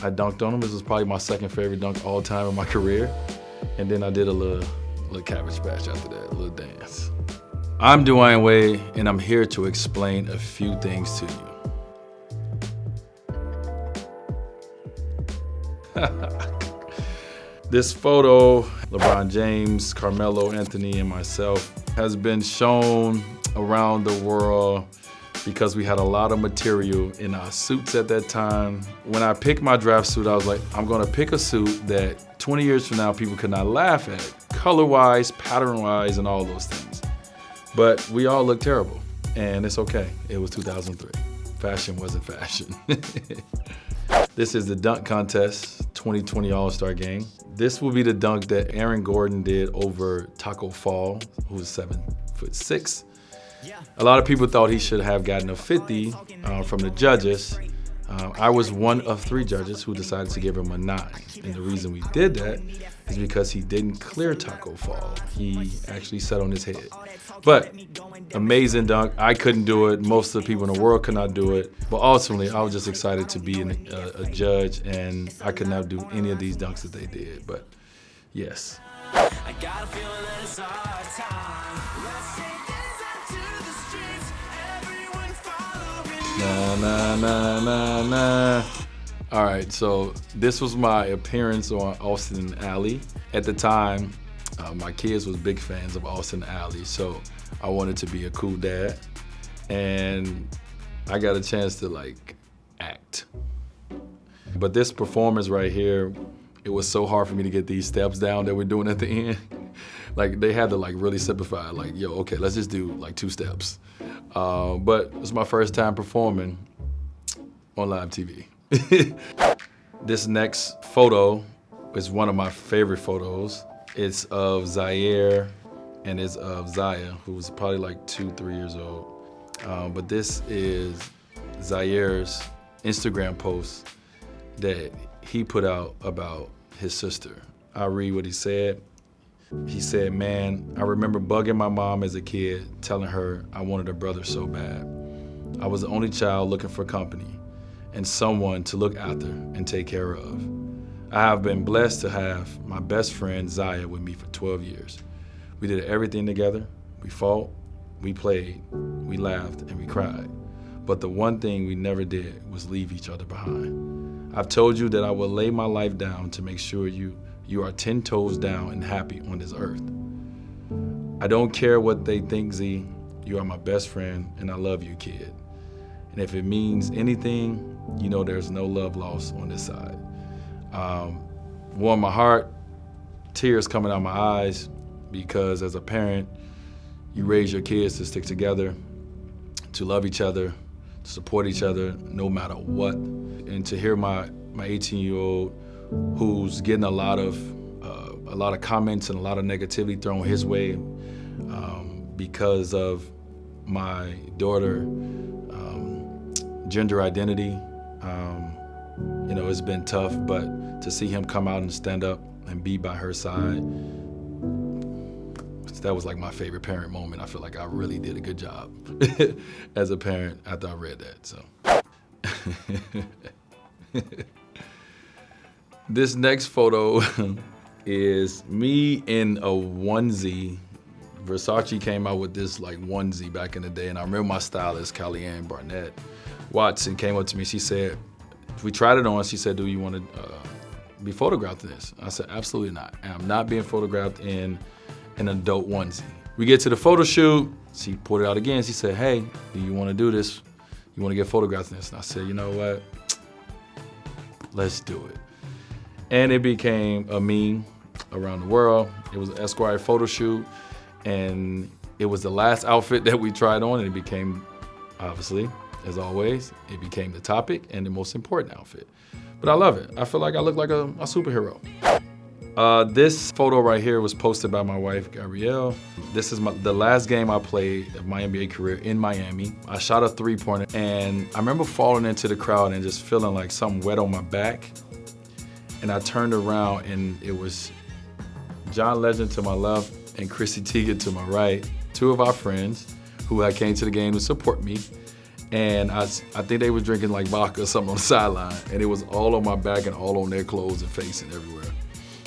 I dunked on him. This was probably my second favorite dunk all time in my career. And then I did a little cabbage patch after that, a little dance. I'm Dwyane Wade, and I'm here to explain a few things to you. This photo, LeBron James, Carmelo Anthony, and myself, has been shown around the world because we had a lot of material in our suits at that time. When I picked my draft suit, I was like, I'm gonna pick a suit that 20 years from now, people could not laugh at, color-wise, pattern-wise, and all those things. But we all look terrible, and it's okay. It was 2003. Fashion wasn't fashion. This is the dunk contest, 2020 All-Star game. This will be the dunk that Aaron Gordon did over Tacko Fall, who was 7'6". A lot of people thought he should have gotten a 50 from the judges. I was one of 3 judges who decided to give him a 9. And the reason we did that is because he didn't clear Tacko Fall. He actually sat on his head. But amazing dunk. I couldn't do it. Most of the people in the world could not do it. But ultimately, I was just excited to be a judge, and I could not do any of these dunks that they did. But yes. I got a feeling that it's our time. Let's take this out to the streets. Everyone follow me. Na, na, na, na, na. All right, so this was my appearance on Austin Alley. At the time, my kids was big fans of Austin Alley, so I wanted to be a cool dad. And I got a chance to act. But this performance right here, it was so hard for me to get these steps down that we're doing at the end. They had to really simplify, yo, okay, let's just do 2 steps. But it's my first time performing on live TV. This next photo is one of my favorite photos. It's of Zaire and it's of Zaya, who was probably 2-3 years old. But this is Zaire's Instagram post that he put out about his sister. I'll read what he said. He said, "Man, I remember bugging my mom as a kid, telling her I wanted a brother so bad. I was the only child looking for company and someone to look after and take care of. I have been blessed to have my best friend Zaya with me for 12 years. We did everything together. We fought, we played, we laughed, and we cried. But the one thing we never did was leave each other behind. I've told you that I will lay my life down to make sure you are 10 toes down and happy on this earth. I don't care what they think, Z. You are my best friend, and I love you, kid. And if it means anything, you know there's no love lost on this side." Warmed my heart, tears coming out my eyes, because as a parent, you raise your kids to stick together, to love each other, to support each other no matter what. And to hear my 18-year-old who's getting a lot of comments and a lot of negativity thrown his way because of my daughter gender identity, it's been tough, but to see him come out and stand up and be by her side, that was my favorite parent moment. I feel like I really did a good job as a parent after I read that, so. This next photo is me in a onesie. Versace came out with this onesie back in the day, and I remember my stylist, Kellyanne Barnett Watson, came up to me. She said, we tried it on, she said, "Do you want to be photographed in this?" I said, "Absolutely not. And I'm not being photographed in an adult onesie." We get to the photo shoot, she pulled it out again. She said, "Hey, do you want to do this? You want to get photographed in this?" And I said, "You know what? Let's do it." And it became a meme around the world. It was an Esquire photo shoot, and it was the last outfit that we tried on, and it became, obviously, as always, it became the topic and the most important outfit. But I love it. I feel like I look like a superhero. This photo right here was posted by my wife, Gabrielle. This is the last game I played of my NBA career in Miami. I shot a 3-pointer, and I remember falling into the crowd and just feeling like something wet on my back. And I turned around, and it was John Legend to my left and Chrissy Teigen to my right, 2 of our friends who had came to the game to support me. And I think they were drinking like vodka or something on the sideline, and it was all on my back and all on their clothes and face and everywhere.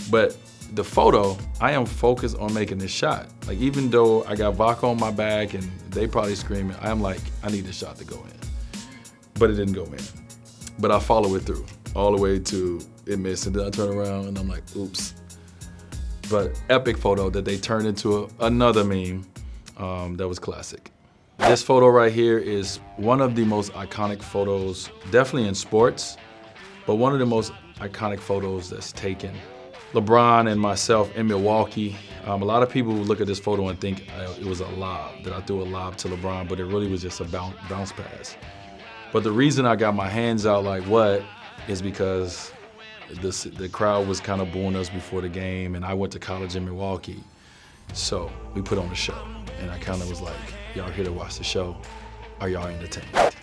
But the photo, I am focused on making this shot. Like, even though I got vodka on my back and they probably screaming, I'm like, I need this shot to go in. But it didn't go in. But I follow it through all the way to it missed, and then I turn around and I'm like, oops. But epic photo that they turned into another meme that was classic. This photo right here is one of the most iconic photos, definitely in sports, but one of the most iconic photos that's taken. LeBron and myself in Milwaukee. A lot of people look at this photo and think it was a lob, that I threw a lob to LeBron, but it really was just a bounce pass. But the reason I got my hands out like what is because the crowd was kind of booing us before the game, and I went to college in Milwaukee. So we put on a show, and I kind of was like, y'all here to watch the show. Are y'all entertained?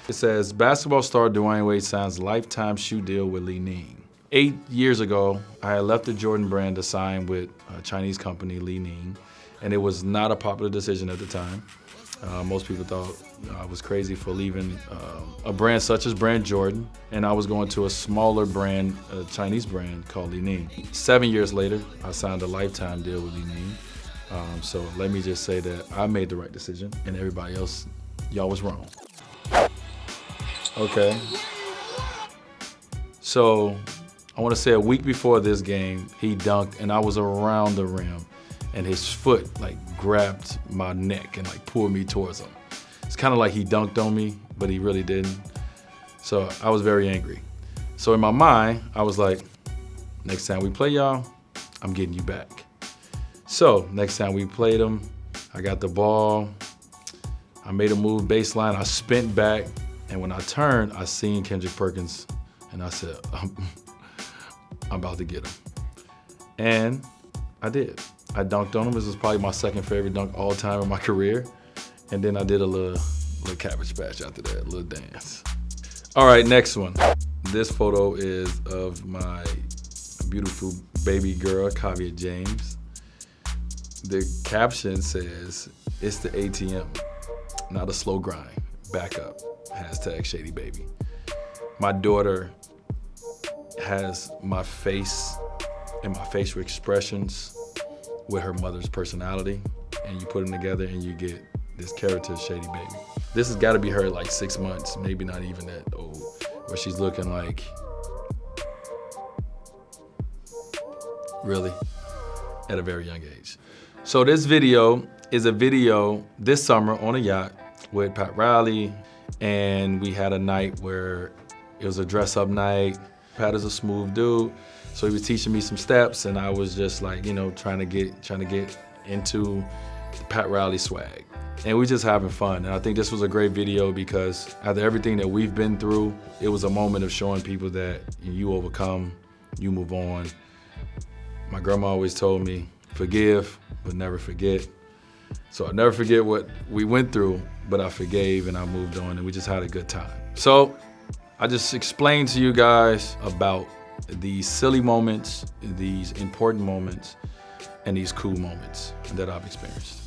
It says, basketball star Dwyane Wade signs lifetime shoe deal with li-ning. 8 years ago, I had left the Jordan brand to sign with a Chinese company, li-ning, and it was not a popular decision at the time. Most people thought I was crazy for leaving a brand such as brand Jordan, and I was going to a smaller brand, a Chinese brand called li-ning. 7 years later, I signed a lifetime deal with li-ning. So let me just say that I made the right decision, and everybody else, y'all was wrong. Okay. So I want to say a week before this game, he dunked, and I was around the rim, and his foot like grabbed my neck and like pulled me towards him. It's kind of like he dunked on me, but he really didn't. So I was very angry. So in my mind, I was like, next time we play y'all, I'm getting you back. So next time we played him, I got the ball, I made a move baseline, I spent back, and when I turned, I seen Kendrick Perkins, and I said, I'm about to get him. And I did. I dunked on him. This was probably my second favorite dunk all time in my career. And then I did a little cabbage patch after that, a little dance. All right, next one. This photo is of my beautiful baby girl, Kavya James. The caption says, it's the ATM, not a slow grind. Back up, #ShadyBaby. My daughter has my face and my facial expressions with her mother's personality, and you put them together and you get this character, Shady Baby. This has got to be her like 6 months, maybe not even that old, where she's looking like, really, at a very young age. So this video is a video this summer on a yacht with Pat Riley, and we had a night where it was a dress-up night. Pat is a smooth dude, so he was teaching me some steps, and I was just like, you know, trying to get into Pat Riley swag. And we just having fun. And I think this was a great video because after everything that we've been through, it was a moment of showing people that you overcome, you move on. My grandma always told me, forgive, but never forget. So I never forget what we went through, but I forgave and I moved on, and we just had a good time. So I just explained to you guys about these silly moments, these important moments, and these cool moments that I've experienced.